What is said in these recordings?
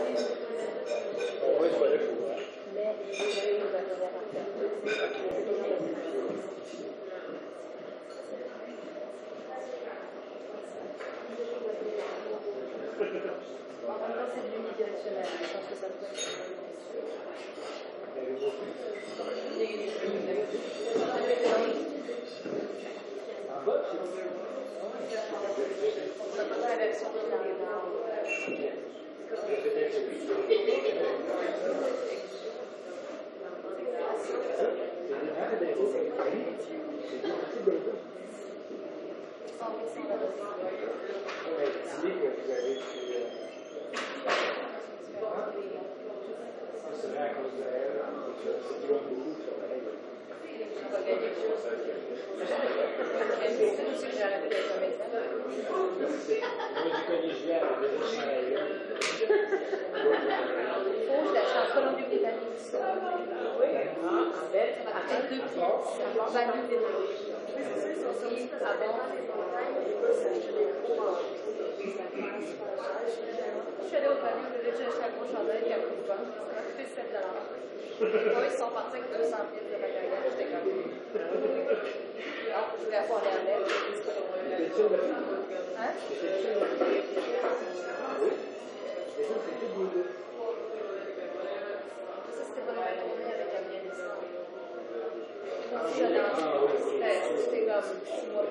Ouais, je vois le coup. Mais il nous a donné à faire. En même temps, c'est de l'unidirectionnel. Je pense que ça peut être. Un bot, On n'a pas la version finale. Je l'ai acheté en Colombie-Britannique. Après 2 pièces, value vélo. Je suis allée au panier, je voulais acheter un gros chandail et un coup de vent. Ça m'a coûté 7 $. Ils sont partis avec 200 pièces de matériel. J'étais comme. Non, je voulais avoir l'air belle. Hein? Ça, c'était pas la tournée avec Gabriel Nissan. C'était comme moi.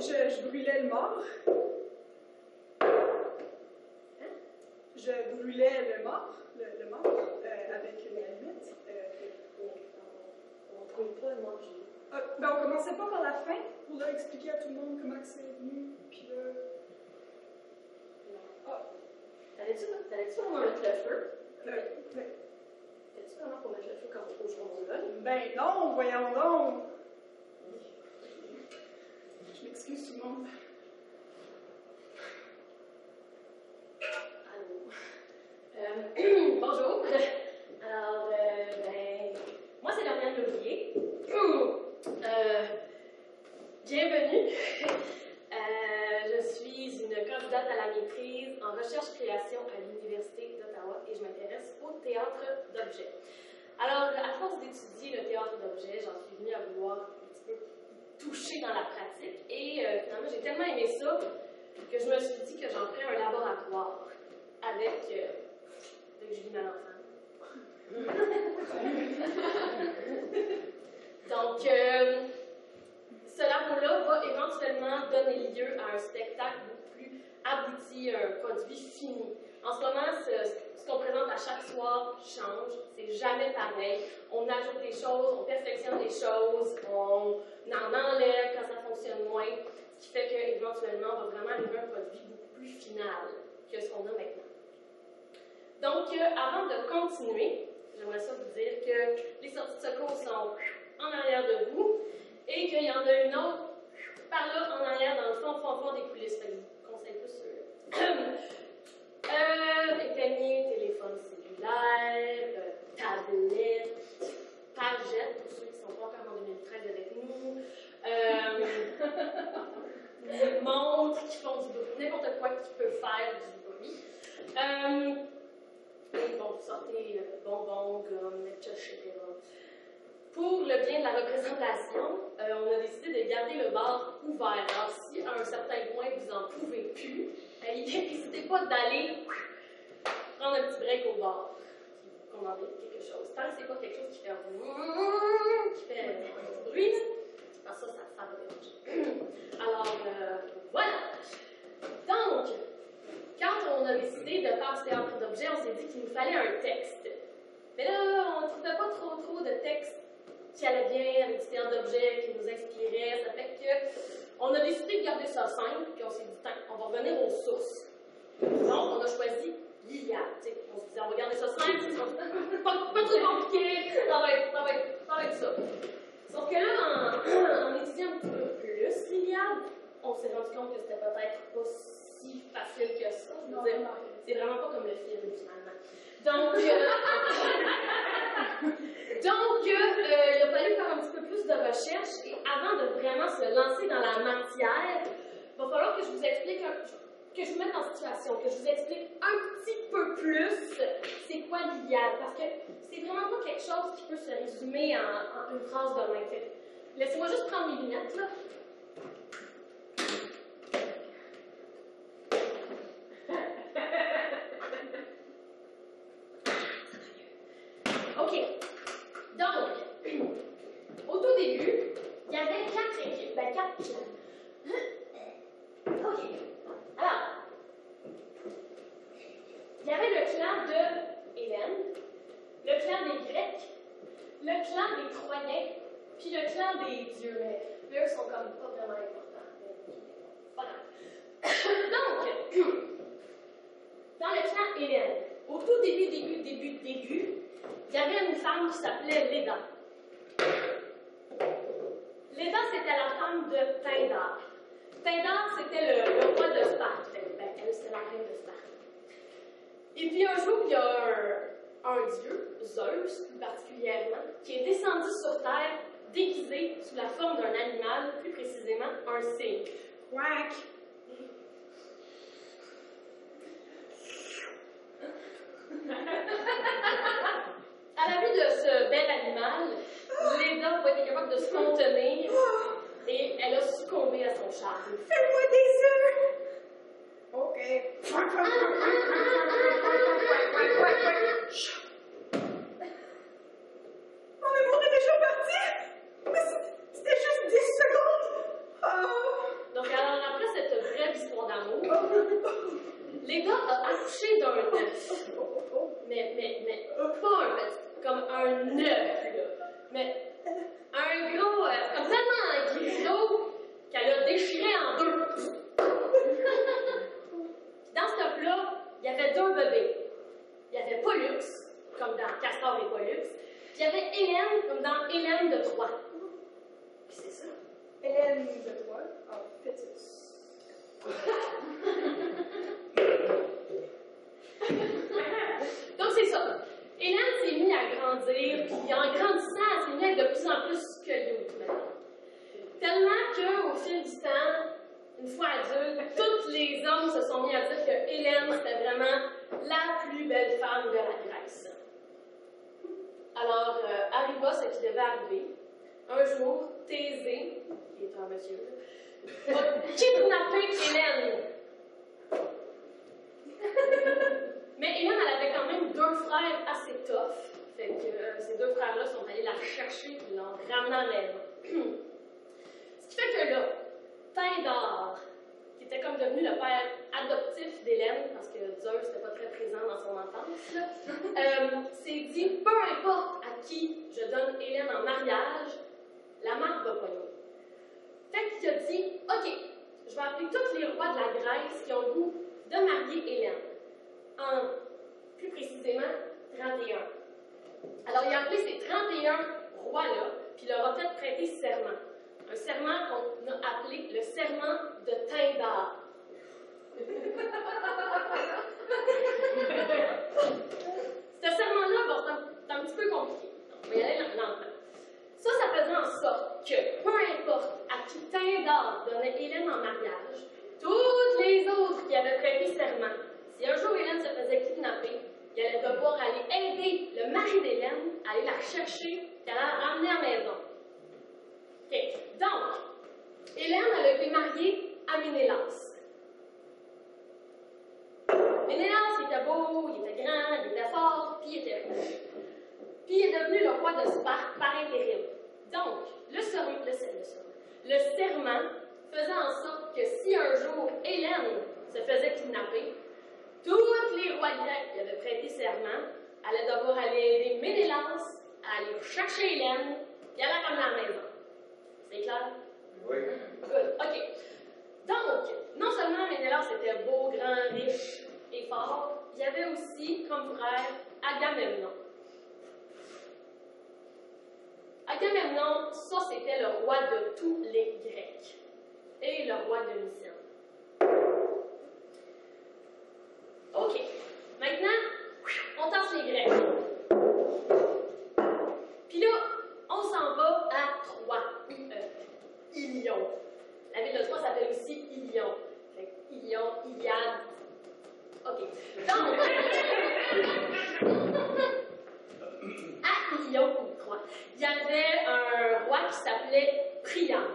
Je brûlais le mort. Je brûlais le mort. Le mort. commençait pas par la fin pour leur expliquer à tout le monde comment c'est venu, puis là... Ah, T'allais-tu vraiment mettre le feu? ouais. T'allais-tu vraiment pour mettre le feu quand on là? Ben non, voyons donc! Je m'excuse tout le monde. Allô? Bonjour. Alors, moi c'est Lauriane Laurier. Bienvenue. Je suis une candidate à la maîtrise en recherche-création à l'Université d'Ottawa et je m'intéresse au théâtre d'objets. Alors, à force d'étudier le théâtre d'objets, j'en suis venue à vouloir un petit peu toucher dans la pratique et finalement, j'ai tellement aimé ça que je me suis dit que j'en ferais un laboratoire avec Julie Malenfant. Donc, ce labo-là va éventuellement donner lieu à un spectacle beaucoup plus abouti, un produit fini. En ce moment, ce qu'on présente à chaque soir change, c'est jamais pareil. On ajoute des choses, on perfectionne des choses, on en enlève quand ça fonctionne moins, ce qui fait qu'éventuellement, on va vraiment arriver à un produit beaucoup plus final que ce qu'on a maintenant. Donc, avant de continuer, j'aimerais ça vous dire que les sorties de secours sont en arrière de vous et qu'il y en a une autre par là en arrière dans le fond des coulisses. Fait que je vous conseille plus éteigner téléphone cellulaire, tablette, pagette pour ceux qui ne sont pas encore en 2013 avec nous, des montres qui font du bruit, n'importe quoi qui peut faire du bruit. Et bon, sortez bonbons, gomme, etc. Pour le bien de la représentation, on a décidé de garder le bar ouvert. Alors, si à un certain point vous n'en pouvez plus, n'hésitez pas d'aller prendre un petit break au bar, commander quelque chose. Tant que c'est pas quelque chose qui fait du bruit, parce que ça va déranger. Alors, voilà. Donc, quand on a décidé de faire ce théâtre d'objets, on s'est dit qu'il nous fallait un texte. Mais là, on ne trouvait pas trop de texte qui allait bien avec du théâtre d'objets, qui nous inspirait. Ça fait qu'on a décidé de garder ça simple, puis on s'est dit, on va revenir aux sources. Donc, on a choisi l'Iliade. On se disait, on va garder ça simple, pas trop compliqué, ça va être ça. Sauf que là, en étudiant un petit peu plus l'Iliade, on s'est rendu compte que c'était peut-être pas si facile que ça. Je veux dire, c'est vraiment pas comme le film, finalement. Donc, il a fallu faire un petit peu plus de recherche et avant de vraiment se lancer dans la matière, il va falloir que je vous explique, que je vous mette en situation, que je vous explique un petit peu plus c'est quoi l'Iliade, parce que c'est vraiment pas quelque chose qui peut se résumer en une phrase de même. Laissez-moi juste prendre mes lunettes, là. OK. Donc, au tout début, il y avait 4 équipes. Ben, 4 clans. OK. Alors, il y avait le clan de Hélène, le clan des Grecs, le clan des Troyens, puis le clan des dieux. Mais eux sont comme pas vraiment importants. Voilà. Donc, dans le clan Hélène, au tout début, il y avait une femme qui s'appelait Léda. Léda, c'était la femme de Pindare. Pindare, c'était le roi de Sparte. Ben, elle, c'était la reine de Sparte. Et puis un jour, il y a un dieu, Zeus plus particulièrement, qui est descendu sur Terre déguisé sous la forme d'un animal, plus précisément un cygne. Quack! À la vue de ce bel animal, Léda n'a pas été capable de se contenir et elle a succombé à son charme. Fais-moi des œufs! OK. Oh, mais on est déjà parti! Mais c'était juste 10 secondes! Oh. Donc, alors, après cette brève histoire d'amour, Léda a accouché d'un œuf. Mais pas un petit, comme un œuf, là. Mais un gros, comme tellement Pollux, comme dans Castor et Pollux. Puis il y avait Hélène, comme dans Hélène de Troie. Puis c'est ça. Hélène de Troie, en fœtus. Donc c'est ça. Hélène s'est mise à grandir, puis en grandissant, elle s'est mise à être de plus en plus squelette maintenant. Tellement qu'au fil du temps, une fois adulte, tous les hommes se sont mis à dire que Hélène, c'était vraiment la plus belle femme de la Grèce. Alors, arriva ce qui devait arriver. Un jour, Thésée, qui est un monsieur, va kidnapper Hélène. Mais Hélène, elle avait quand même 2 frères assez tough. Fait que ces 2 frères-là sont allés la rechercher et l'ont ramenée à la maison. Ce qui fait que là, Tyndare, qui était comme devenu le père adoptif d'Hélène, parce que Zeus n'était pas très présent dans son enfance, s'est dit, peu importe à qui je donne Hélène en mariage, la marque va pas loin. Fait qu'il a dit, OK, je vais appeler tous les rois de la Grèce qui ont le goût de marier Hélène. Plus précisément, 31. Alors, il a appelé ces 31 rois-là, puis il leur a fait prêter serment. Un serment qu'on a appelé le serment de Tyndare. Ce serment-là, bon, c'est un petit peu compliqué. On va y aller lentement. Ça faisait en sorte que, peu importe à qui Tyndare donnait Hélène en mariage, toutes les autres qui avaient prêté serment, si un jour Hélène se faisait kidnapper, il allait devoir aller aider le mari d'Hélène à aller la rechercher et à la ramener à la maison. OK. Donc, Hélène, elle a été mariée à Ménélas. Ménélas, il était beau, il était grand, il était fort, puis il était riche. Puis il est devenu le roi de Sparte par intérim. Donc, le serment faisait en sorte que si un jour Hélène se faisait kidnapper, tous les rois grecs qui avaient prêté serment allaient devoir aller aider Ménélas à aller chercher Hélène et à la ramener à la maison. C'est clair? Oui. Good. OK. Donc, non seulement Ménélas était beau, grand, riche et fort, il y avait aussi comme frère Agamemnon. Agamemnon, ça c'était le roi de tous les Grecs et le roi de Mycène. OK. Maintenant, on tasse les Grecs. Puis là, on s'en va à Troie. Ilion. La ville de Troie s'appelle aussi Ilion. Fait que Ilion, Iliade. OK. Donc, à Ilion ou Troie, il y avait un roi qui s'appelait Priam.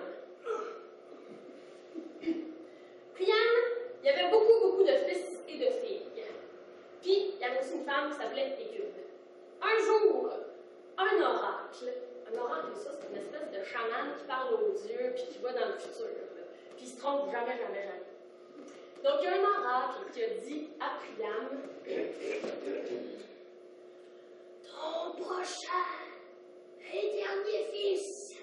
Priam, il y avait beaucoup de fils et de filles. Puis, il y avait aussi une femme qui s'appelait Hécube. Un jour, un oracle, ça, c'est une espèce de chaman qui parle aux dieux puis qui va dans le futur. Là. Puis il se trompe jamais. Donc, il y a un oracle qui a dit à Priam, ton prochain et dernier fils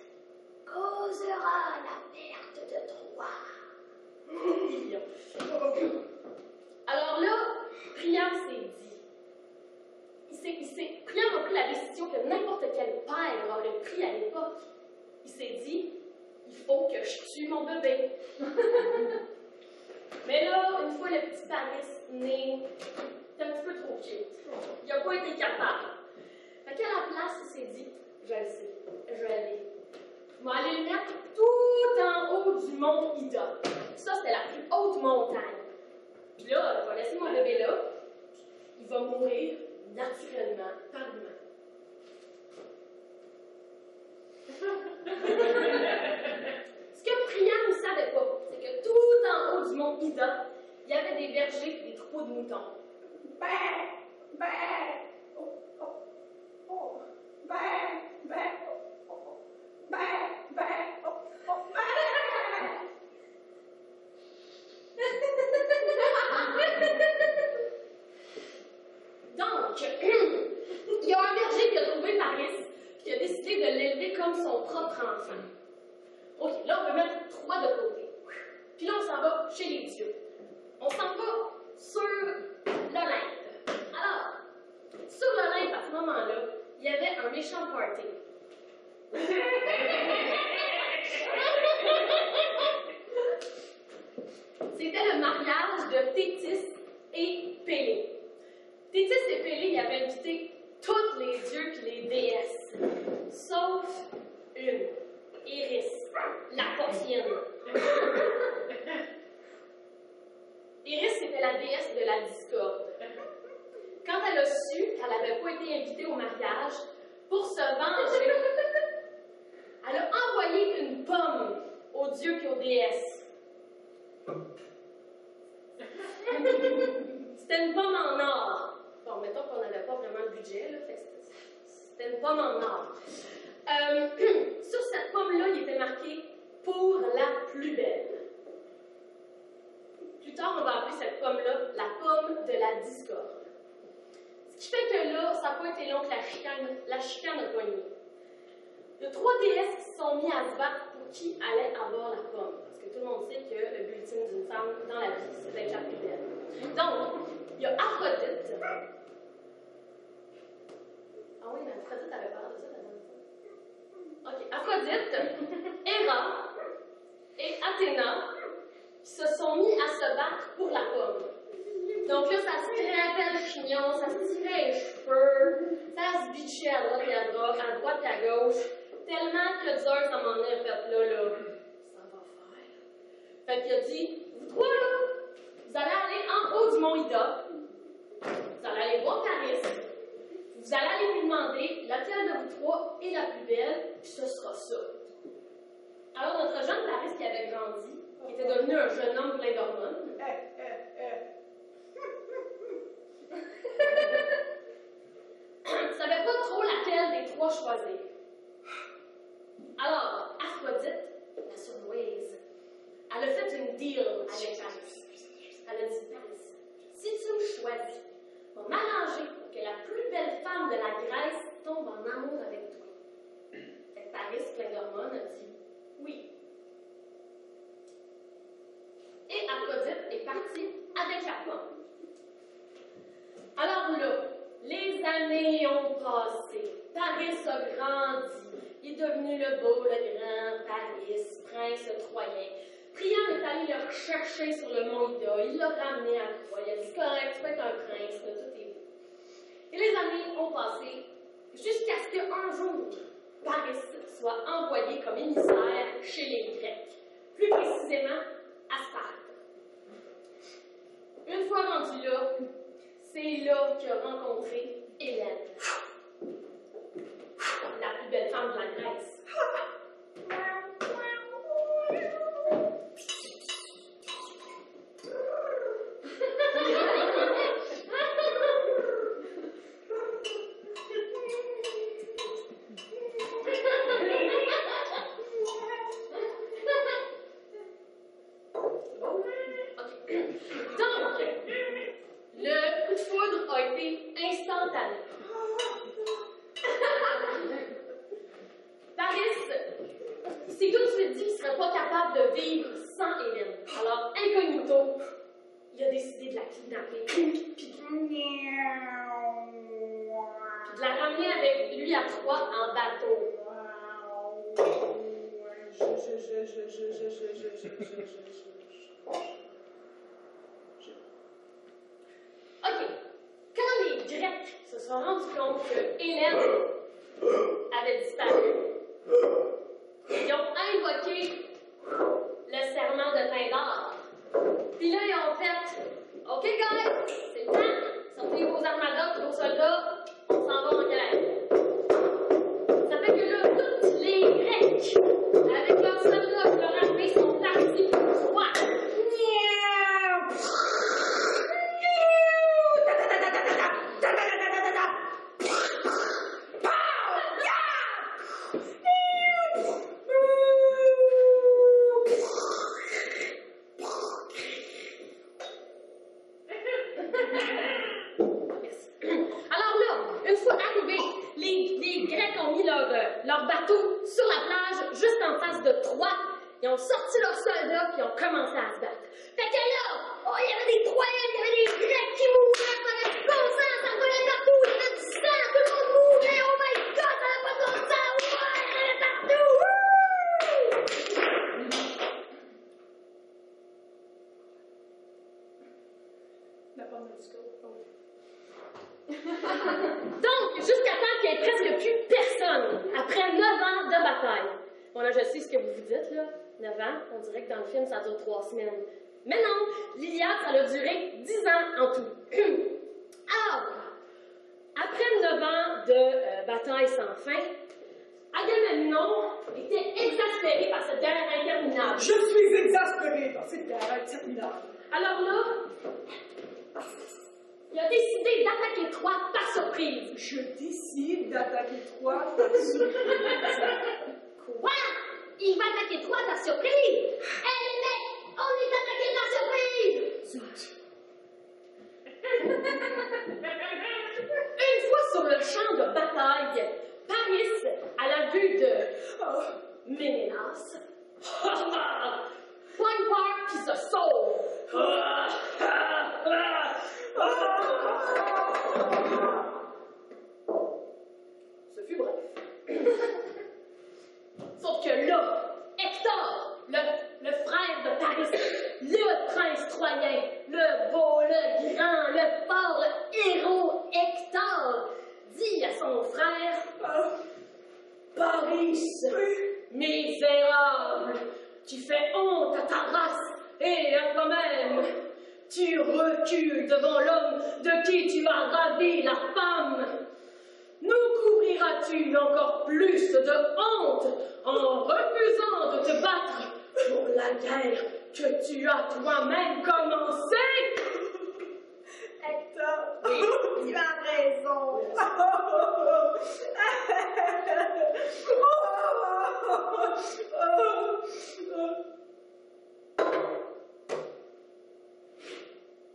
causera la perte de Troie. Alors là, Priam s'est dit, Priam a pris la décision que n'importe quel père aurait pris à l'époque. Il s'est dit, il faut que je tue mon bébé. Mais là, une fois le petit Paris né, c'est un petit peu trop cute. Il n'a pas été capable. Fait qu'à la place, il s'est dit, je le sais, je vais aller. Je vais aller le mettre tout en haut du mont Ida. Ça, c'était la plus haute montagne. Puis là, je vais laisser mon bébé là. Il va mourir naturellement par lui-même. Ce que Priam ne savait pas, c'est que tout en haut du mont Ida, il y avait des bergers et des troupeaux de moutons. Donc, il y a un berger qui a trouvé Paris et qui a décidé de l'élever comme son propre enfant. OK, là, on peut mettre Troie de côté. Puis là, on s'en va chez les dieux. On s'en va sur l'Olympe. Alors, sur sur l'Olympe, à ce moment-là, il y avait un méchant party. C'était le mariage de Thétis et Pélée. Thétis et Pélée, ils avaient invité tous les dieux et les déesses, sauf une, Iris, la portienne. Iris, c'était la déesse de la discorde. Quand elle a su qu'elle n'avait pas été invitée au mariage, pour se venger, elle a envoyé une pomme aux dieux et aux déesses. C'était une pomme en or. Bon, mettons qu'on n'avait pas vraiment le budget, là, c'était une pomme en or. Sur cette pomme-là, il était marqué « Pour la plus belle ». Plus tard, on va appeler cette pomme-là la pomme de la discorde. Ce qui fait que là, ça n'a pas été long que la chicane a pogné. Il y a 3 déesses qui se sont mis à se battre pour qui allait avoir la pomme. Parce que tout le monde sait que le but ultime d'une femme dans la vie, c'est d'être la plus belle. Donc, il y a Aphrodite. Ah oui, mais Aphrodite avait parlé de ça la dernière fois. Ok, Aphrodite, Héra et Athéna qui se sont mis à se battre pour la pomme. Donc là, ça se crêpait le chignon, ça se tirait les cheveux, ça se bitchait à droite et à gauche, tellement que Zeus, à un moment donné, a fait là, ça va faire. Fait qu'il a dit, vous trois là, vous allez aller en haut du mont Ida, vous allez aller voir Paris, vous allez aller lui demander laquelle de vous trois est la plus belle, puis ce sera ça. Alors notre jeune Paris qui avait grandi, qui était devenu un jeune homme plein d'hormones, ne savait pas trop laquelle des trois choisir. Alors, Aphrodite, la sournoise, elle a fait une deal avec Paris. Elle a dit, Paris, si tu me choisis, je vais m'arranger pour que la plus belle femme de la Grèce tombe en amour avec toi. Fait que Paris, plein d'hormones, a dit oui. Et Aphrodite est partie avec la pomme. Alors là, les années ont passé. Paris a grandi. Il est devenu le beau, le grand Paris, prince troyen. Priam est allé le rechercher sur le mont Ida. Il l'a ramené à Troie. Il a dit, correct, tu peux être un prince, là, tout est beau. Et les années ont passé jusqu'à ce qu'un jour, Paris soit envoyé comme émissaire chez les Grecs. Plus précisément, à Sparte. Une fois rendu là, c'est là qu'il a rencontré Hélène, la plus belle femme de la Grèce. Leur bateau sur la plage, juste en face de Troie. Ils ont sorti leurs soldats et ont commencé à se battre. Fait que là, oh, il y avait des Troyens, il y avait des Grecs qui mouraient, ça avait du bon sang, ça volait partout, il y avait du sang. Ouais, je sais ce que vous vous dites, là. 9 ans, on dirait que dans le film, ça dure 3 semaines. Mais non, l'Iliade, ça a duré 10 ans en tout. Alors, après 9 ans de bataille sans fin, Agamemnon était exaspéré par cette guerre interminable. Je suis exaspérée par cette guerre interminable. Alors là, il a décidé d'attaquer Troie par surprise. Je décide d'attaquer Troie par surprise. Quoi? Il va attaquer Troie par surprise? Hey, mec, on est attaqué par surprise! Zut. Une fois sur le champ de bataille, Paris, à la vue de Ménélas, prend une part qui se sauve. Ce fut bref. Sauf que là, Hector, le frère de Paris, le prince troyen, le beau, le grand, le fort, le héros Hector, dit à son frère, Paris, misérable, tu fais honte à ta race et à toi-même. Tu recules devant l'homme de qui tu as ravi la femme. Nous couvriras-tu encore plus de honte en refusant de te battre pour la guerre que tu as toi-même commencée? Hector, Oui. tu as raison.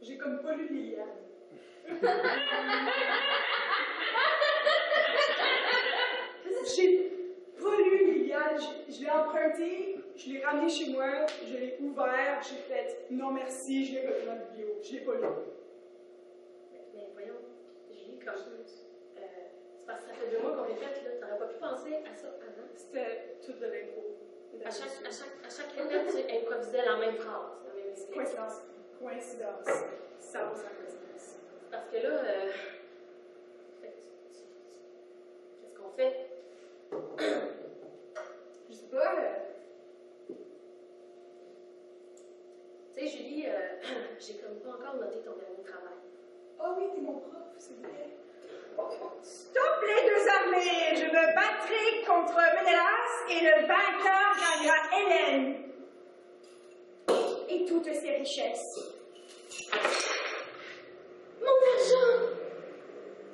J'ai comme pas lu l'Iliade. J'ai pas lu l'Iliade, je l'ai emprunté, je l'ai ramené chez moi, je l'ai ouvert, j'ai fait non merci, je l'ai retenu dans la biblio, je l'ai pas lu. Mais voyons, Julie, comme c'est parce que ça fait 2 mois qu'on répète, là, t'aurais pas pu penser à ça avant? C'était tout de l'impro. À chaque répète, tu improvisais la même phrase, la même idée. Coïncidence. Coïncidence. 100% coïncidence. Parce que là, qu'est-ce qu'on fait? Je sais pas. Tu sais, Julie, j'ai comme pas encore noté ton dernier travail. Oh oui, t'es mon prof, c'est vrai. Stop les 2 armées! Je me battrai contre Ménélas et le vainqueur gagnera Hélène et toutes ses richesses. Mon argent!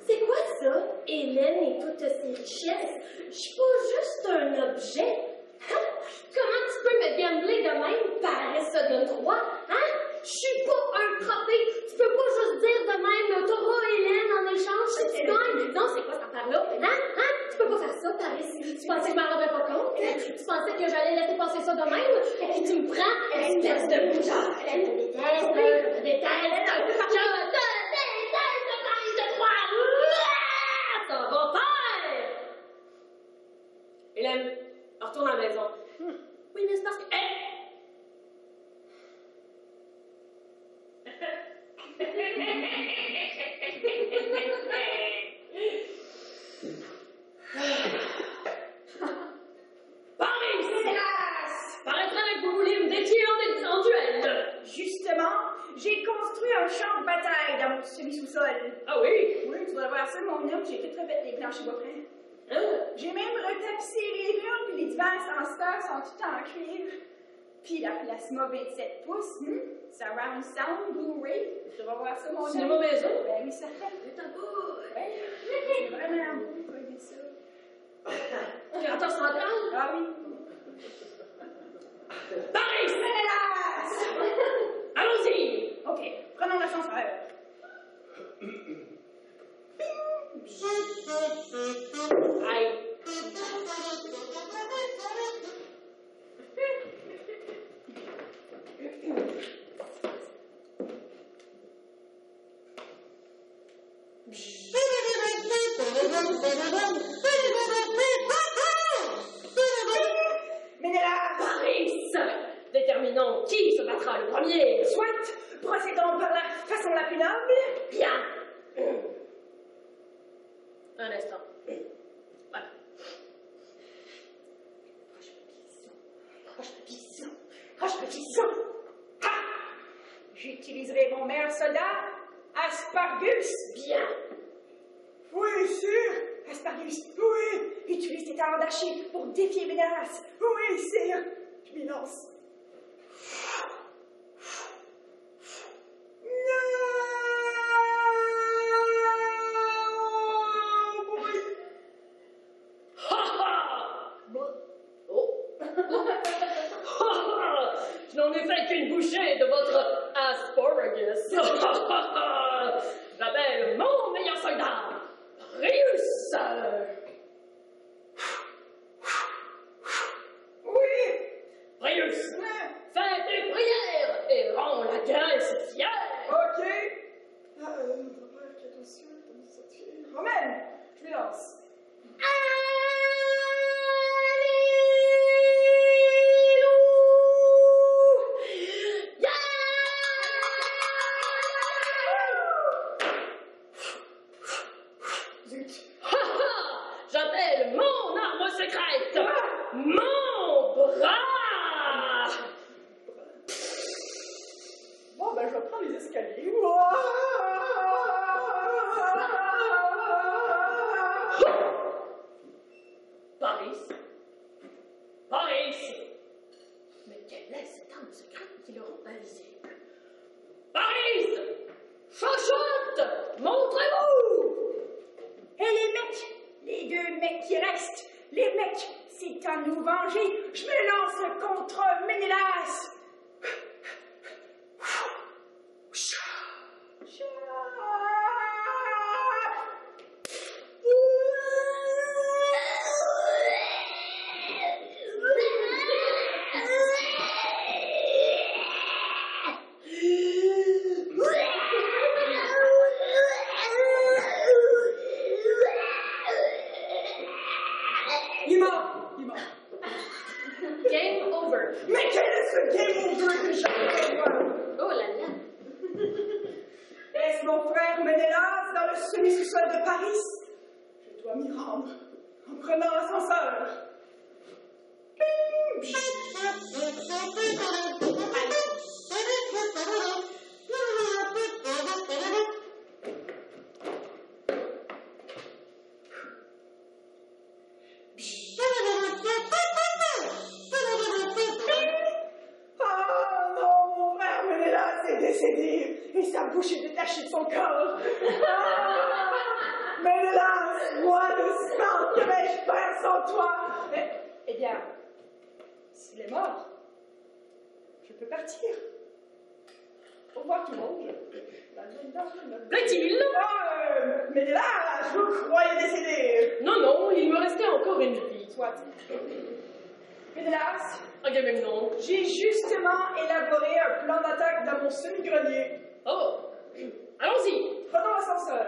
C'est quoi ça? Hélène et toutes ses richesses? Je suis pas juste un objet. Hein? Comment tu peux me gambler de même, paresse de Troie? Hein? Je suis pas un trophée. Tu peux pas juste dire de même, t'auras Hélène en échange si tu gagnes. Non, c'est quoi cette affaire-là? Hein? Tu peux pas faire ça, Paris. Tu pensais que je m'en rendais pas compte? Tu pensais que j'allais laisser passer ça de même? Et tu me prends? Espèce de bougeard! Je te déteste, je te déteste, Paris de Troie! Ça va faire! Hélène, retourne à la maison. Oui, mais c'est parce que... Paris! Ménélas! Paraîtrait que vous voulez me défier en duel. Justement, j'ai construit un champ de bataille dans mon semi-sous-sol. Ah oui? Oui, tu dois voir ça, mon homme, j'ai tout refait les planches bois près. Hein? J'ai même retapissé les murs, puis les divers ascenseurs sont tout en cuivre. Puis la plasma 27 pouces, surround sound, Blu-ray. Tu vas voir ça, mon homme. Cinéma maison? Ben oui, ça fait. T'as beau. Ouais, c'est vraiment beau, tu vas aimer ça. Créateur central? Ah oui. Paris! Ménélas! Allons-y! OK, prenons l'ascenseur. Aïe. Ménélas! Paris! Déterminons qui se battra le premier. Soit, procédons par la façon la plus noble. Bien. Un instant. Voilà. serais mon meilleur soldat? Aspargus! Bien. Oui, sûr! Aspargus, oui! Utilise tes talents d'archer pour défier Ménélas. Oui, sire! Je m'y lance. Je n'en ai fait qu'une bouchée de votre asparagus. J'appelle mon meilleur soldat, Prius. Oui! Prius, fais tes prières et rends la Grèce fière. Ok. Attention, Romaine, je m'y lance. J'appelle mon arme secrète, mon bras. Bon, ben, je vais prendre les escaliers. Paris. Paris. Mais quelle est cette arme secrète qui le rend invisible? Paris. Chochotte, montrez-vous. Et les mecs, les deux mecs qui restent, les mecs, c'est à nous venger. Je me lance contre Ménélas. Il est mort. Game over. Mais quel est ce game over que j'ai voir? Oh là là. Est-ce mon frère Ménélas dans le semi-sous-sol de Paris? Je dois m'y rendre en prenant l'ascenseur. Ah non, mon frère Ménélas est décédé et sa bouche est détachée de son corps. Ah, Ménélas, moi de sang, que vais-je faire sans toi? Eh bien, s'il est mort, je peux partir. Au revoir tout le monde. Plaît-il? Ménélas, je vous croyais décédé. Non, non, il me restait encore une vie. Soit. Ménélas, Agamemnon. j'ai justement élaboré un plan d'attaque dans mon semi-grenier. Oh, allons-y. Prenons l'ascenseur.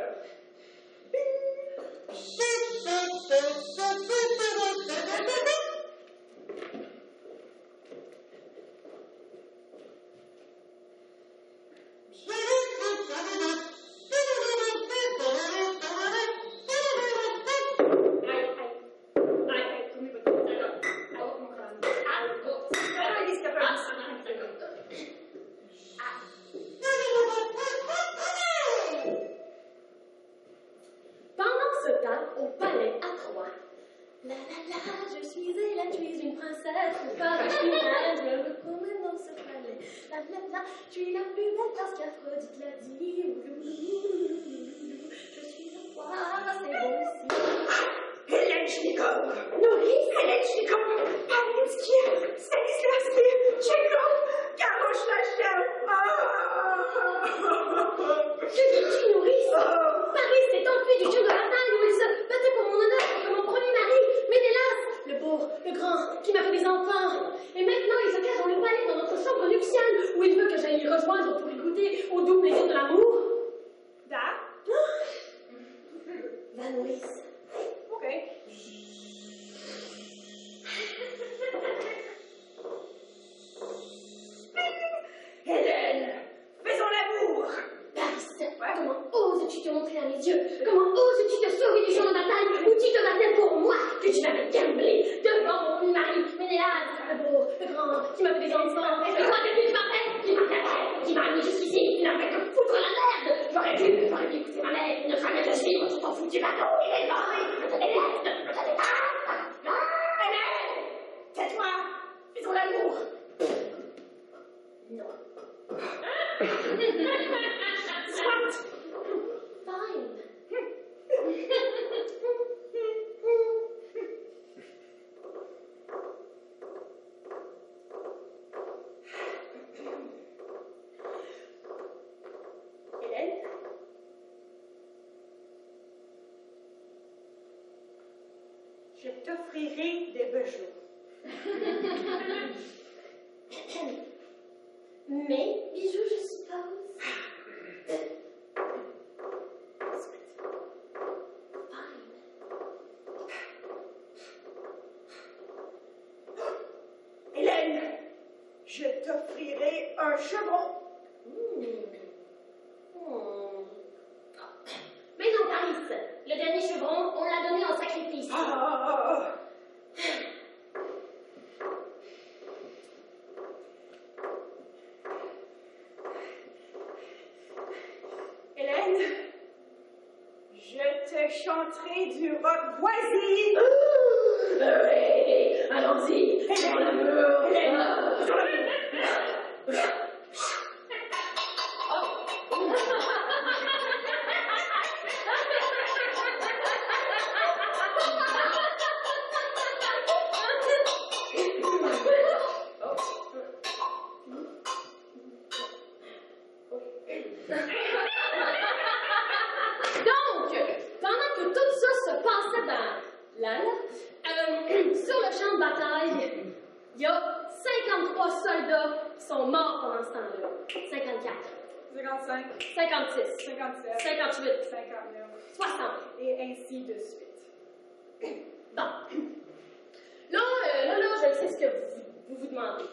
Pendant ce temps, au palais à Troie. La la la, je suis une princesse, ou pas je suis reine, je me promène dans ce palais. La la la, je suis la plus belle parce qu'Aphrodite l'a dit. Je suis un roi, c'est bon aussi. Hélène Chnikov, Nourrice, Hélène Chnikov, Palinski, Stanislavski, Tchekhov, Garoche la chienne. que dis-tu, nourrice? Paris s'est enfui du champ de bataille où il se battait pour mon honneur contre mon premier mari, Ménélas, le beau, le grand, qui m'a fait des enfants. Et maintenant, il se cache dans le palais, dans notre chambre nuptiale, où il veut que j'aille le rejoindre pour y goûter au doux plaisir de l'amour. Da? Va, nourrice. Ok. Hélène, faisons l'amour. Paris, comment oses-tu te montrer à mes yeux? Comment oses-tu te sauver du champ de bataille où tu te battais pour moi, que tu m'avais gamblé devant mon mari, Ménélas, le beau, le grand, qui m'a fait des enfants? Et toi, qu'est-ce que tu m'as fait? Tu m'as caché, tu m'as mis jusqu'ici, tu n'as du bateau, il est mort. Hélène, tais-toi, faisons l'amour. Non. Soit. Fine. Hélène? Je t'offrirai des bijoux. Mes bijoux, je suppose. Fine. Hélène, je t'offrirai un chevron. Mais non, Paris, le dernier chevron, on l'a donné en sacrifice. Ah. Hélène, je te chanterai du rock voisine. Oui, allons-y. Faisons l'amour. Hélène, Donc, pendant que tout ça se passait dans sur le champ de bataille, il y a 53 soldats qui sont morts pendant ce temps-là. 54, 55, 56, 57, 58, 59, 60. et ainsi de suite. Bon. Là, je sais ce que vous demandez.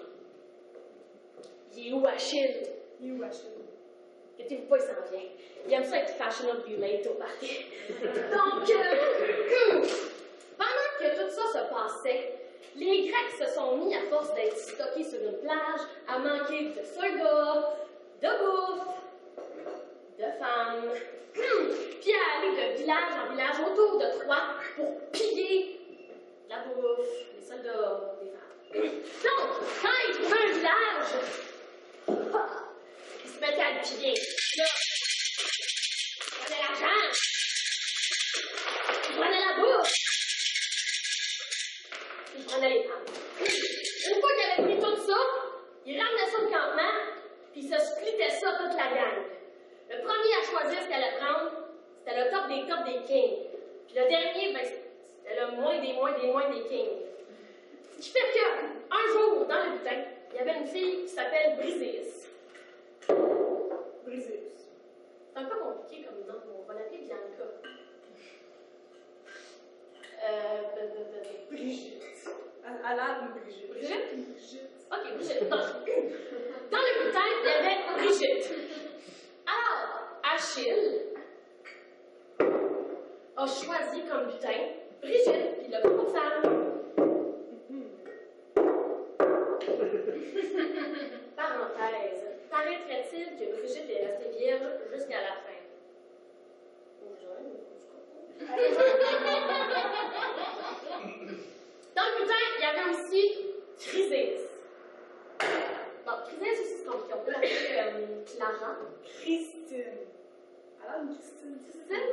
Il est où Achille? Il est où Achille? Inquiétez-vous pas, il s'en vient. Il aime ça être fashionable be late au party. Donc, pendant que tout ça se passait, les Grecs se sont mis, à force d'être stockés sur une plage, à manquer de soldats, de bouffe, de femmes, puis à aller de village en village autour de Troie pour piller la bouffe, les soldats, les femmes. Donc, quand ils trouvaient un village, ils se mettaient à le piller. Là, ils prenaient l'argent, ils prenaient la bouffe, ils prenaient les femmes. Une fois qu'ils avaient pris tout ça, ils ramenaient ça au campement, puis ils se splittaient ça toute la gang. Le premier à choisir ce qu'elle allait prendre, c'était le top des kings. Puis le dernier, ben, c'était le moins des kings. Ce qui fait qu'un jour, dans le butin, il y avait une fille qui s'appelle Briseis. Briseis. C'est un peu compliqué comme nom, on va l'appeler Bianca. Brigitte. À l'âme Brigitte. Brigitte? Brigitte. Ok, Brigitte. Donc, dans le butin, il y avait Brigitte. Alors, Achille a choisi comme butin Brigitte, puis il l'a pris pour femme. Parenthèse. Paraîtrait-il que Brigitte est restée vierge jusqu'à la fin? Dans le butin, il y avait aussi Chrysis. Bon, Chrysis aussi, c'est compliqué. On peut l'appeler Clara. Christine. À l'âme Christine. Christine?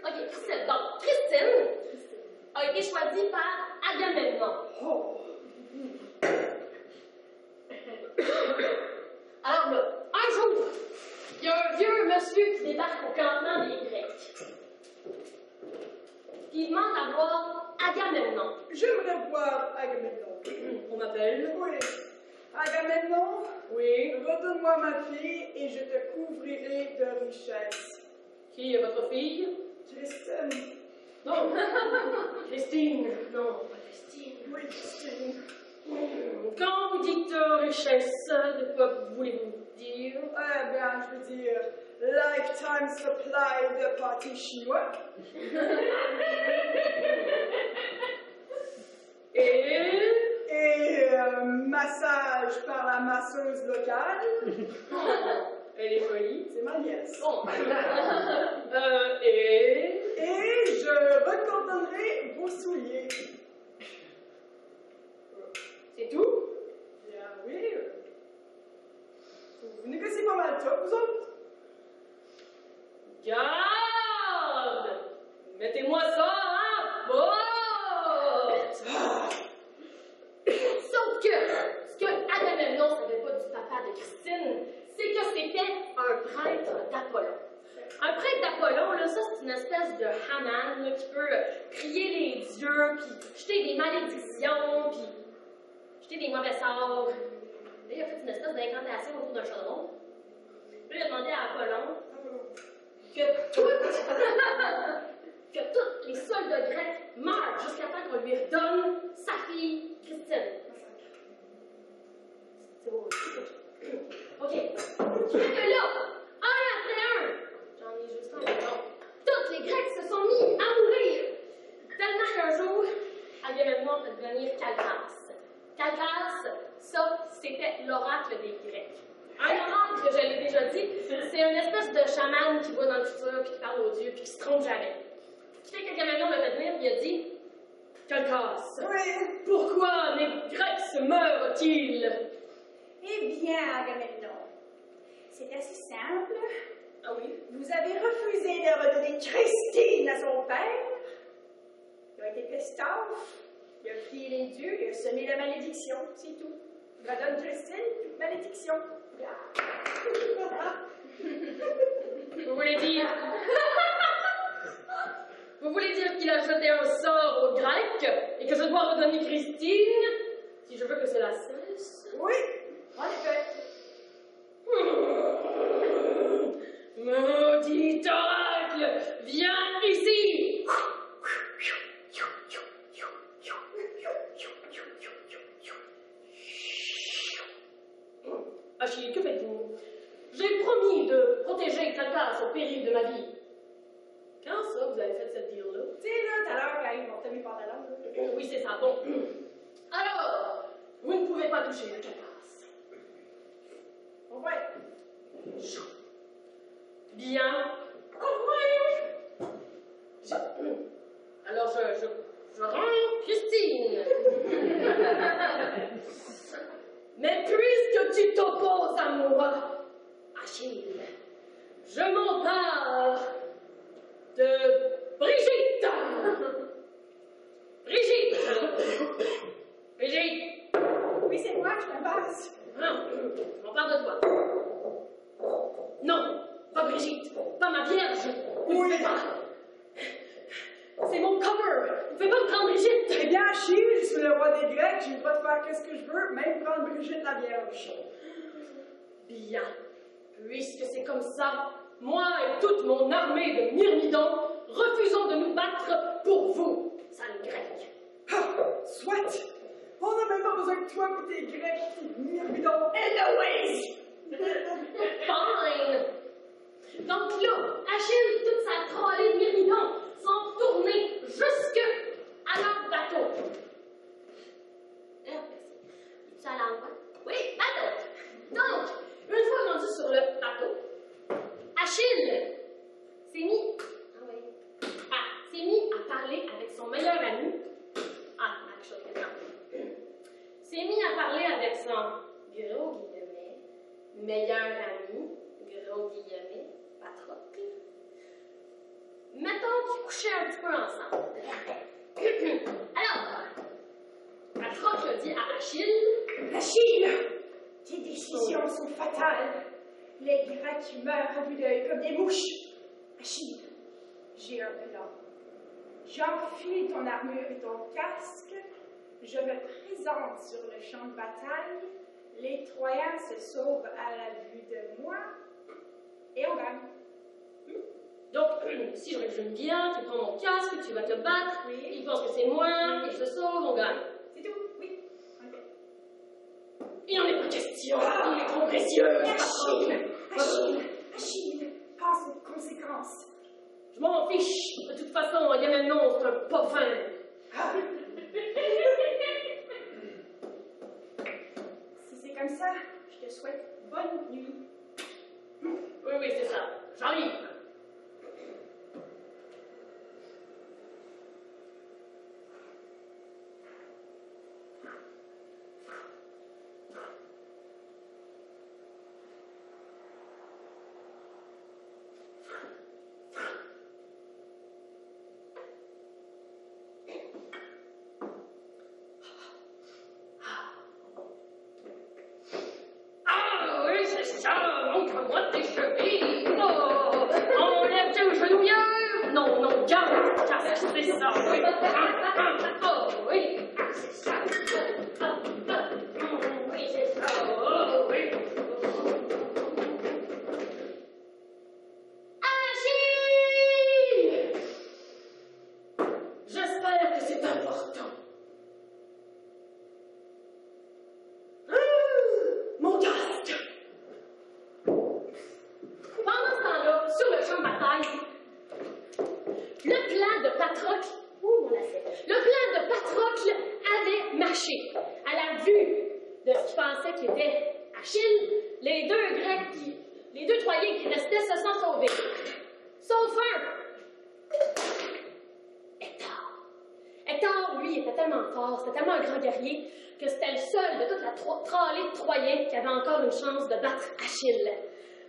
Ok, Christine. Donc, Christine a été choisie par Agamemnon. Oh. Alors là, un jour, il y a un vieux monsieur qui débarque au campement des Grecs. Puis il demande à voir Agamemnon. J'aimerais voir Agamemnon. On m'appelle? Oui. Agamemnon, Oui. redonne-moi ma fille et je te couvrirai de richesses. Qui est votre fille? Christine. Non. Christine. Non, pas Christine. Oui, Christine. Quand vous dites richesse, de quoi voulez-vous dire? Eh bien, je veux dire, lifetime supply de pâté chinois. Et massage par la masseuse locale. Elle est jolie. C'est ma nièce. Bon. Et et je recoordonnerai vos souliers. C'est tout? Bien, oui. Vous négociez pas mal ça, vous autres? Garde! Mettez-moi ça en porte! Sauf que, ce que Agamemnon savait pas du papa de Christine, c'est que c'était un prêtre d'Apollon. Un prêtre d'Apollon, là, ça c'est une espèce de Haman là, qui peut prier les dieux, puis jeter des malédictions, puis jeter des mauvais sorts. Là, il a fait une espèce d'incantation autour d'un chaudron. Puis il a demandé à Apollon que tous les soldats grecs meurent jusqu'à temps qu'on lui redonne sa fille Christine. C'est beau. OK. Fait que là, un après un, j'en ai juste un million, tous les Grecs se sont mis à mourir. Tellement qu'un jour, Agamemnon fait devenir Calchas. Calchas, ça, c'était l'oracle des Grecs. Un oracle, je l'ai déjà dit, c'est une espèce de chaman qui voit dans le futur, puis qui parle aux dieux, puis qui se trompe jamais. Ce qui fait qu'Agamemnon l'a fait venir, puis il a dit Calchas, Oui. pourquoi les Grecs se meurent-ils? Eh bien, Agamemnon, c'est assez simple. Ah oui? Vous avez refusé de redonner Christine à son père. Il a été Christophe. Il a prié les dieux, il a semé la malédiction, c'est tout. Il redonne Christine, malédiction. Vous voulez dire... Vous voulez dire qu'il a jeté un sort aux Grecs et que je dois redonner Christine si je veux que cela cesse? Oui, en effet. Maudit oracle, viens ici! Achille, que faites-vous? J'ai promis de protéger Calchas au péril de ma vie. Quand ça, vous avez fait cette deal-là? Tu sais, là, tout à l'heure, quand ils portaient mes pantalons, là. Oui, c'est ça, bon. Alors, vous ne pouvez pas toucher à Calchas. On va. Bien. Alors, je rends Christine. Mais puisque tu t'opposes à moi, Achille, je m'empare de Brigitte. Brigitte. Oui, c'est moi, je t'embrasse. Non, je m'empare de toi. Non, pas Brigitte, pas ma vierge. Oui. C'est mon cover. Vous pouvez pas me prendre Brigitte. Eh bien, Achille, je suis le roi des Grecs, j'ai le droit de faire ce que je veux, même prendre Brigitte la Vierge. Bien. Puisque c'est comme ça, moi et toute mon armée de myrmidons refusons de nous battre pour vous, sale grec. Ah, soit. On n'a même pas besoin de toi pour tes Grecs, tes myrmidons. Eloise! Fine! Donc là, Achille et toute sa trollée de myrmidons sont retournés jusque à leur bateau. Tu as l'endroit? Oui, bateau! Donc, une fois rendu sur le bateau, Achille s'est mis à parler avec son meilleur ami. Ah, quelque chose que non. S'est mis à parler avec son gros guillemet, meilleur ami, gros guillemet, Patrocle. Mettons qu'ils couchaient un petit peu ensemble. Alors, Patrocle dit à Achille, Achille, tes décisions sont fatales. Les Grecs meurent à vue d'œil comme des mouches. Achille, j'ai un plan. J'enfile ton armure et ton casque. Je me présente sur le champ de bataille. Les Troyens se sauvent à la vue de moi. Et on gagne. donc, si je résume bien, tu prends mon casque, tu vas te battre, Oui. il pense que c'est moi, et je te sauve, on gagne. C'est tout? Oui. On le fait. Il n'en est pas question, il est trop précieux. Achille, pense aux conséquences. Je m'en fiche, de toute façon, Agamemnon, c'est un pas fin. Ah. Si c'est comme ça, je te souhaite bonne nuit. Oui, c'est ça, j'arrive. moi tes chevilles. Oh, enlève tes genouillères. Non, non, garde, car c'est ça, oui. Oh, oui, c'est ça. Oui, c'est ça. Oh, oui. Agis! J'espère que c'est important. Mon casque! Pendant ce temps-là, sur le champ de bataille, le plan de Patrocle, mon lacet, le plan de Patrocle avait marché. À la vue de ce qu'il pensait qu'il était Achille, les deux Grecs, les deux Troyens qui restaient se sont sauvés. Sauf un! Hector. Hector, lui, était tellement fort, c'était tellement un grand guerrier, que c'était le seul de toute la tralée de Troyens qui avait encore une chance de battre Achille.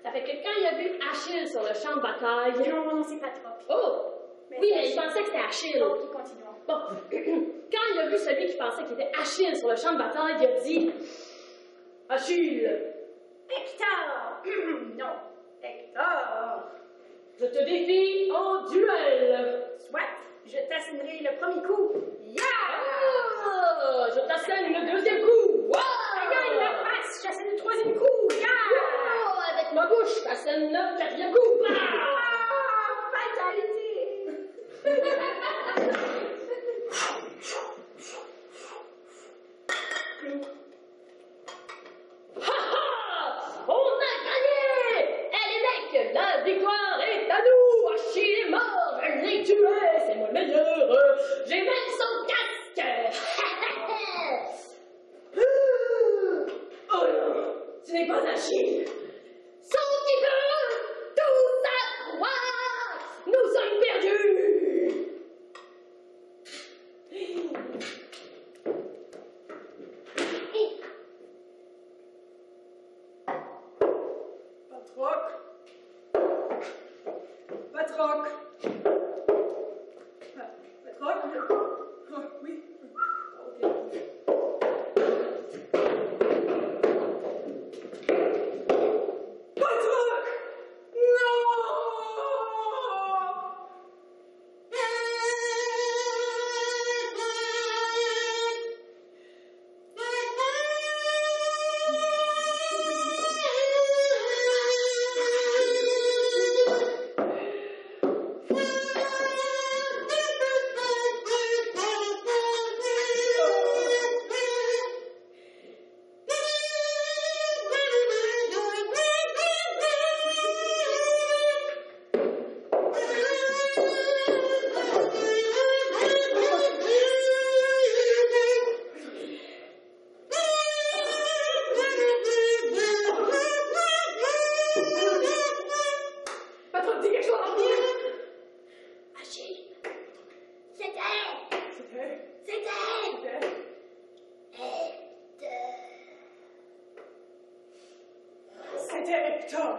Ça fait que quand il a vu Achille sur le champ de bataille... Non, c'est Patrocle. Oh! Oui, mais il pensait que c'était Achille. Ok, continuons. Bon, quand il a vu celui qui pensait qu'il était Achille sur le champ de bataille, il a dit... Achille! Hector! Non, Hector! Je te défie en duel! Soit, je t'assignerai le premier coup. Yeah! Oh, je t'assène le deuxième coup! Wow! Regarde la face, j'assène le troisième coup. Yeah! Oh, avec ma bouche, je t'assène le quatrième coup! Ah, fatalité! Ha ha! On a gagné! Eh les mecs, la victoire est à nous! Achille est mort! Je l'ai tué! C'est moi le meilleur! J'ai même son casque! Oh non! Ce n'est pas Achille! Son petit peu! Tout à croire! Nous sommes perdus! Patrocle. Patrocle? Oh, oui. Ok. Patrocle! Non! Patrocle, dis quelque chose en venir! Achille! C'était! C'était Hector.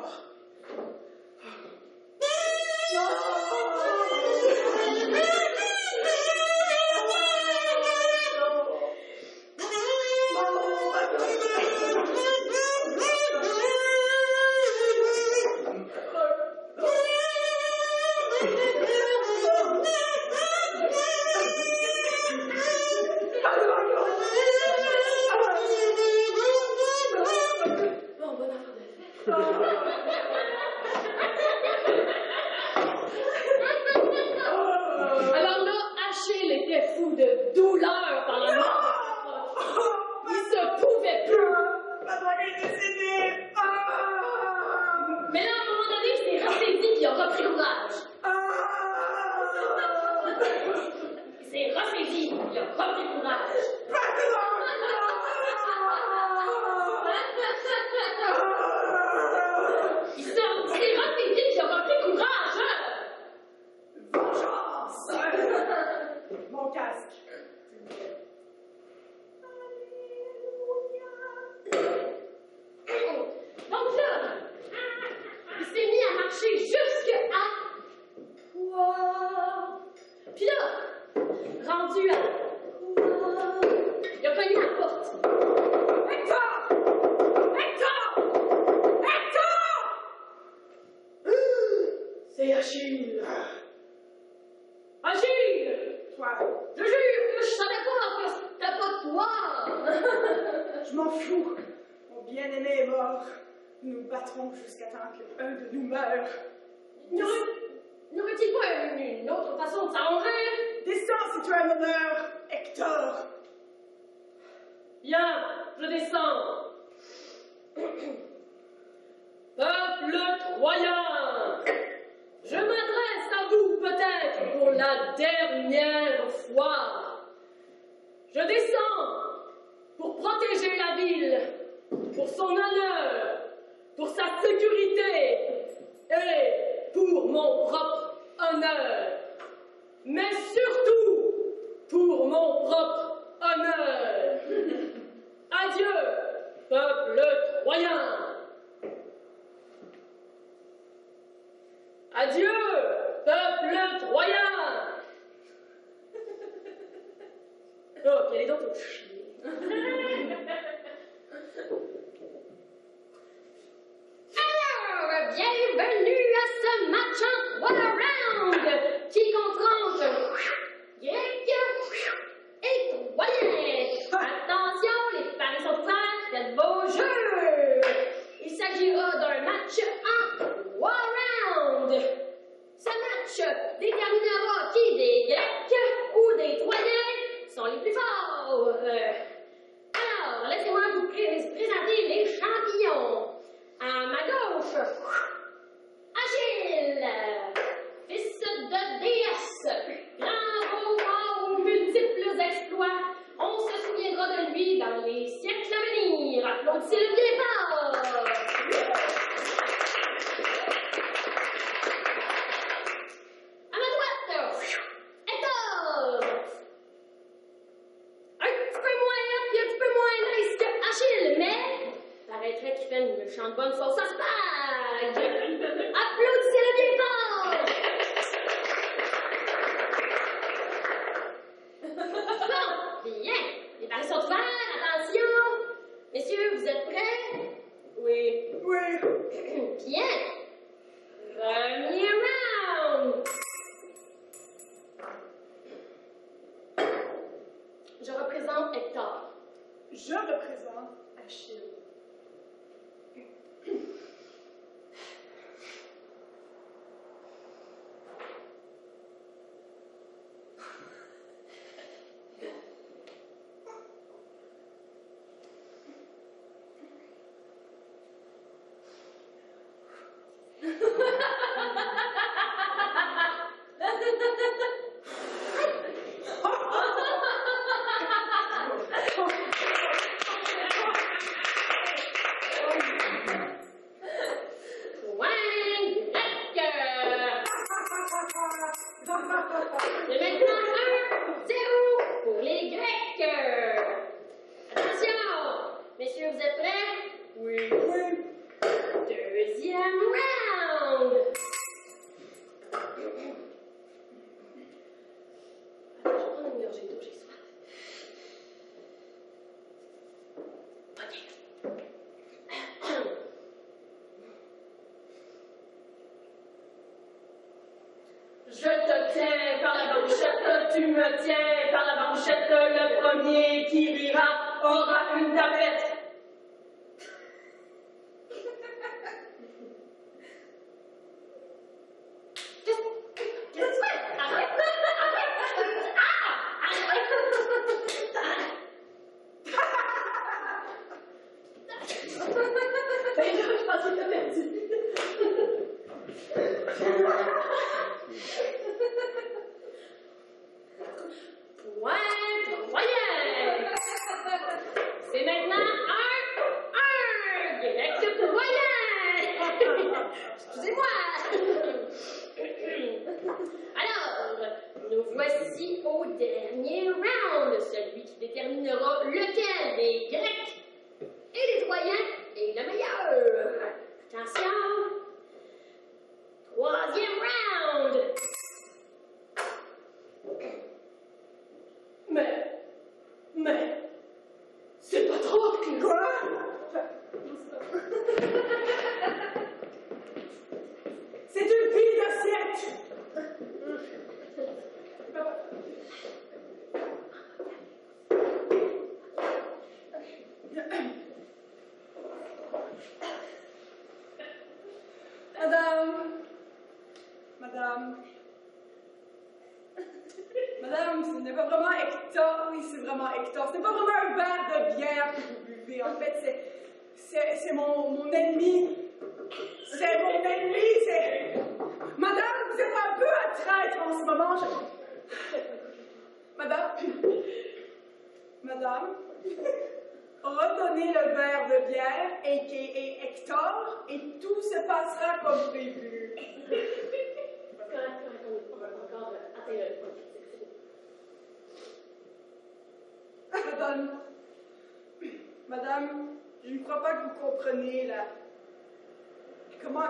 Bon, bonne affaire de Alors là, Achille était fou de douleur par la mort de Patrocle. Il se pouvait plus. Patrocle est décédé. Mais là, à un moment donné, il s'est ressaisi et il a repris courage. Il s'est ressaisi, il a repris courage. Il s'est ressaisi et il a repris courage. Vengeance! Mon casque. Donc là, il s'est mis à marcher jusqu'à Troie. Puis là, rendu à Troie, je m'en fous. Mon bien-aimé est mort. Nous nous battrons jusqu'à temps qu'un de nous meure. N'aurait-il pas une autre façon de s'arranger? Descends si tu as l'honneur, Hector. Bien, je descends. Peuple troyen, je m'adresse à vous peut-être pour la dernière fois. Je descends pour protéger la ville, pour son honneur, pour sa sécurité et pour mon propre honneur. Mais surtout pour mon propre honneur. Adieu, peuple troyen. Adieu, peuple troyen. Oh, quel est donc au chier. Alors, bienvenue à ce match en 3 rounds qui confronte grec et troyen. Attention, les paris sont ouverts, faites vos jeux. Il s'agira d'un match en 3 rounds. Ce match déterminera qui des Grecs ou des Troyens sont les plus forts. Alors, laissez-moi vous présenter les champions. À ma gauche, Achille, fils de déesse, grand fort aux multiples exploits. On se souviendra de lui dans les siècles à venir. Applaudissez-le bien fort. À ma droite, Hector, un petit peu moins hot et un petit peu moins nice que Achille, mais paraîtrait qu'il fait une méchante bonne sauce à spag. Applaudissez-le bien fort. Bon, bien. Les paris sont ouverts, attention. Messieurs, vous êtes prêts? Oui. Oui. Bien. Premier round. Je représente Hector. Je représente Achille. C'est maintenant 1-0 pour les Grecs. Attention, messieurs, vous êtes prêts? Oui. Oui. Deuxième round. Attends, je vais prendre une gorgée d'eau, j'ai soif. OK. Je te tiens par la manchette, tu me tiens par la manchette, le premier qui rira aura une tapette. Qu'est-ce que tu fais? Arrête! Arrête! Ah! Ben là, je pensais que t'as perdu. Point troyen. C'est maintenant 1-1. Grec troyen. Excusez-moi. Alors, nous voici au dernier round, celui qui déterminera lequel des Grecs et des Troyens est le meilleur. Attention. Troisième round. Mais, c'est pas trop que... Quoi? C'est une fille d'assiette. Madame. Madame, ce n'est pas vraiment Hector. Oui, c'est vraiment Hector. Ce n'est pas vraiment un verre de bière que vous buvez. En fait, c'est mon ennemi. C'est mon ennemi. C'est... Madame, vous êtes un peu à traître en ce moment. Madame, redonnez le verre de bière, a.k.a. Hector, et tout se passera comme prévu. Correct, on va encore atteindre le point. Madame, je ne crois pas que vous compreniez comment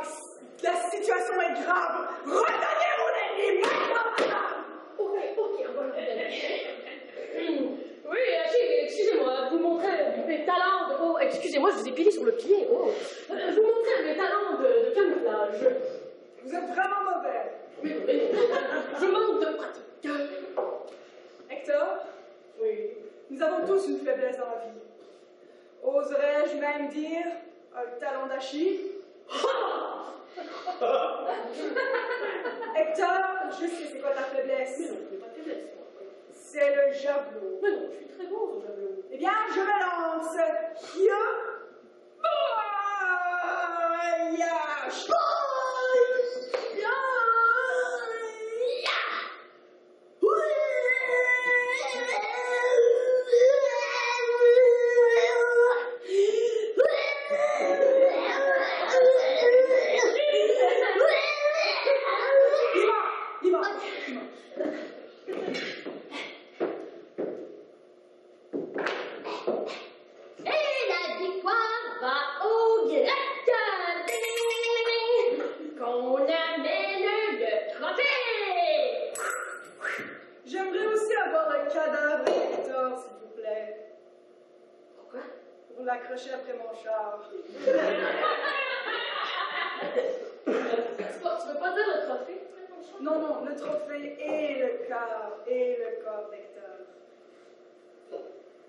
la situation est grave. Redonnez mon ennemi maintenant, madame! Ok, on va le redonner. Oui, excusez-moi, vous montrez mes talents de... Oh, excusez-moi, je vous ai pilé sur le pied. Oh. Vous montrez mes talents de camouflage. Vous êtes vraiment mauvais. Oui. Je manque de pratique. Hector? Oui. Nous avons tous une faiblesse dans la vie. Oserais-je même dire un talon d'Achille? Hector, je sais c'est quoi ta faiblesse. Mais non, je n'ai pas de faiblesse, moi. C'est le javelot. Mais non, je suis très bon au javelot. Eh bien, je me lance. Kia. L'accrocher après mon char. Tu veux pas dire le trophée? Non, le trophée et le corps d'Hector.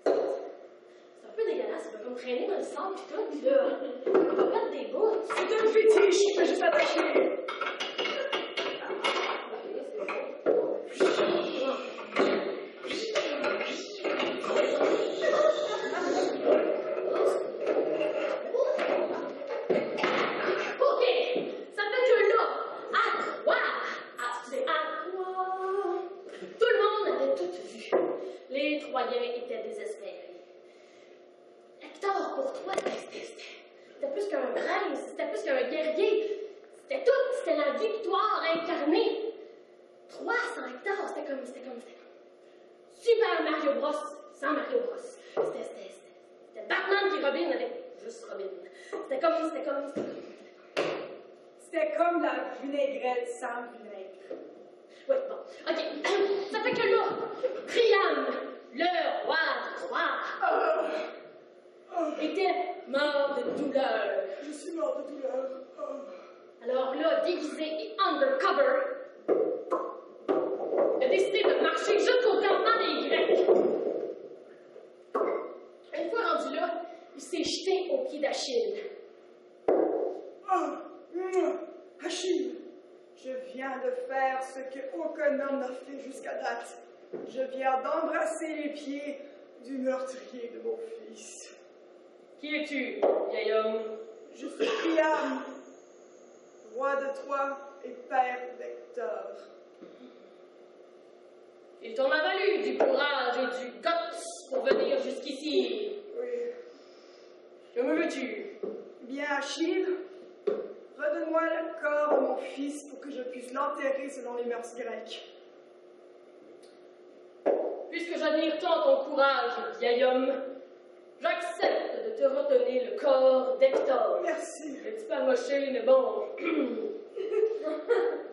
C'est un peu dégueulasse, ça va comme traîner dans le sang pis tout, pis là, on va perdre des bouts. C'est un fétiche, je peux juste attacher. Était désespéré. Hector, pour toi, c'était plus qu'un prince, c'était plus qu'un guerrier. C'était tout, c'était la victoire incarnée. 300 Hector, c'était comme Super Mario Bros. Sans Mario Bros. C'était Batman qui Robin avec juste Robin. C'était comme la vinaigrette sans vinaigre. Oui, bon. Ok. Ça fait que là, Priam, le roi de Troie, était mort de douleur. Je suis mort de douleur. Alors là, déguisé et undercover, il a décidé de marcher jusqu'au campement des Grecs. Une fois rendu là, il s'est jeté aux pieds d'Achille. Achille, je viens de faire ce qu'aucun homme n'a fait jusqu'à date. Je viens d'embrasser les pieds du meurtrier de mon fils. Qui es-tu, vieil homme? Je suis Priam, roi de Troie et père d'Hector. Il t'en a valu du courage et du guts pour venir jusqu'ici. Oui. Que me veux-tu? Bien, Achille, redonne-moi le corps de mon fils pour que je puisse l'enterrer selon les mœurs grecques. Puisque j'admire tant ton courage, vieil homme, j'accepte de te redonner le corps d'Hector. Merci. Le petit pamoché, mais bon.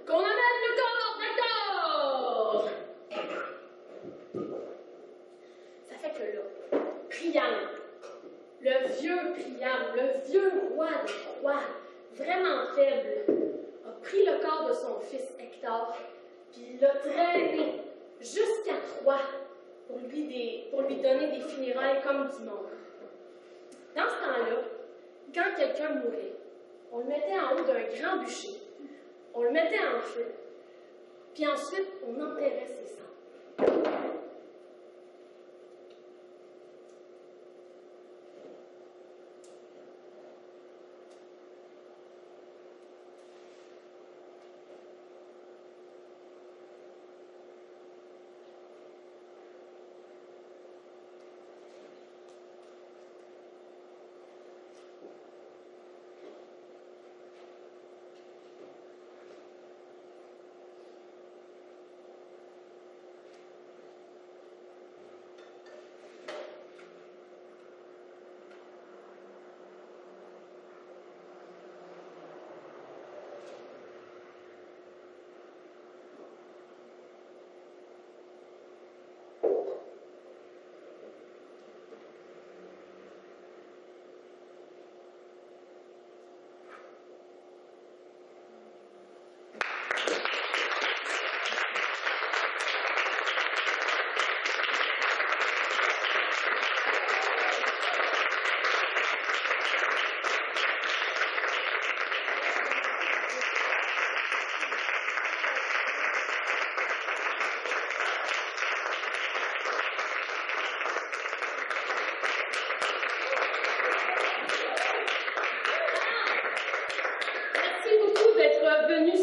Qu'on amène le corps d'Hector! Ça fait que là, Priam, le vieux roi de Troie, vraiment faible, a pris le corps de son fils Hector, puis l'a traîné jusqu'à Troie pour lui donner des funérailles comme du monde. Dans ce temps-là, quand quelqu'un mourait, on le mettait en haut d'un grand bûcher, on le mettait en feu, Puis ensuite, on enterrait ses cendres.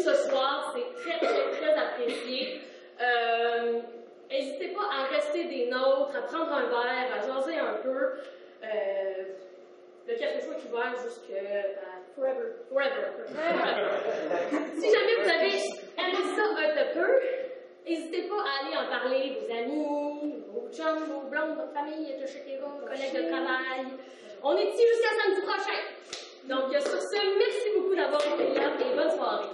Ce soir, c'est très, très, très apprécié. N'hésitez pas à rester des nôtres, à prendre un verre, à jaser un peu. Le café chaud est ouvert jusqu'à forever. Si jamais vous avez aimé ça un peu, n'hésitez pas à aller en parler vos amis, vos chums, vos blondes, votre famille, etc., vos collègues de travail. On est ici jusqu'à samedi prochain. Donc, sur ce, merci beaucoup d'avoir été là et bonne soirée.